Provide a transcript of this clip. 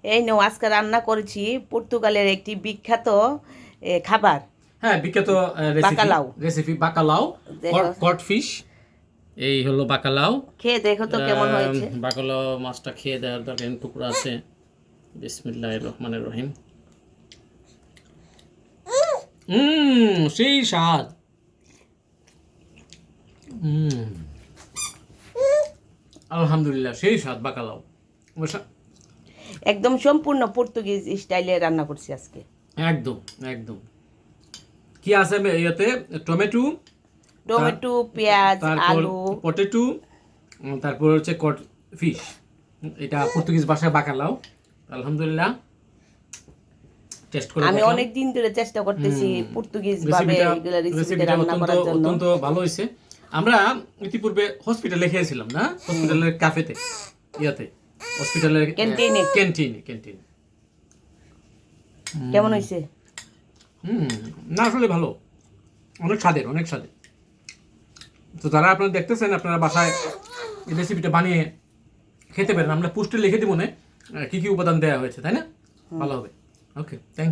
এই নাও আজকে রান্না করেছি পর্তুগালের একটি বিখ্যাত খাবার। হ্যাঁ, বিখ্যাত বাকালাও। রেসিপি বাকালাও, দেখো। Cod fish. এই হলো বাকালাও। খেয়ে দেখো তো কেমন হয়েছে। বাকালাও মাছটা খেয়ে দেওয়ার দরকার, টুকরো আছে। বিসমিল্লাহির রহমানির রহিম। সেই স্বাদ। আলহামদুলিল্লাহ, সেই স্বাদ বাকালাও। একদম সম্পূর্ণ পর্তুগিজ স্টাইলে রান্না করছি আজকে। একদম একদম। কি আছে ইয়েতে? টমেটো, পেঁয়াজ, তারপর আলু, পটেটো, তারপর হচ্ছে কড ফিশ। এটা পর্তুগিজ ভাষায় বাকালাও। আলহামদুলিল্লাহ, টেস্ট করে আমি দেখলাম। অনেক দিন ধরে চেষ্টা করতেছি পর্তুগিজ ভাবে এগুলা রেসিপিতে রেসিপিটা রান্না করার জন্য। অত্যন্ত ভালো হয়েছে। আমরা ইতিপূর্বে হসপিটালে খেয়েছিলাম না, হসপিটালের ক্যাফেতে, ইয়াতে, হসপিটালের ক্যান্টিনে। কেমন হয়েছে? না, আসলে ভালো, অনেক স্বাদের, অনেক স্বাদের। তো যারা আপনারা দেখতেছেন, আপনারা বাসায় এই রেসিপিটা বানিয়ে খেতে পারেন। আমরা পোস্টে লিখে দিব না কি কি উপাদান দেওয়া হয়েছে, তাই না? ভালো হবে। ওকে, থ্যাংক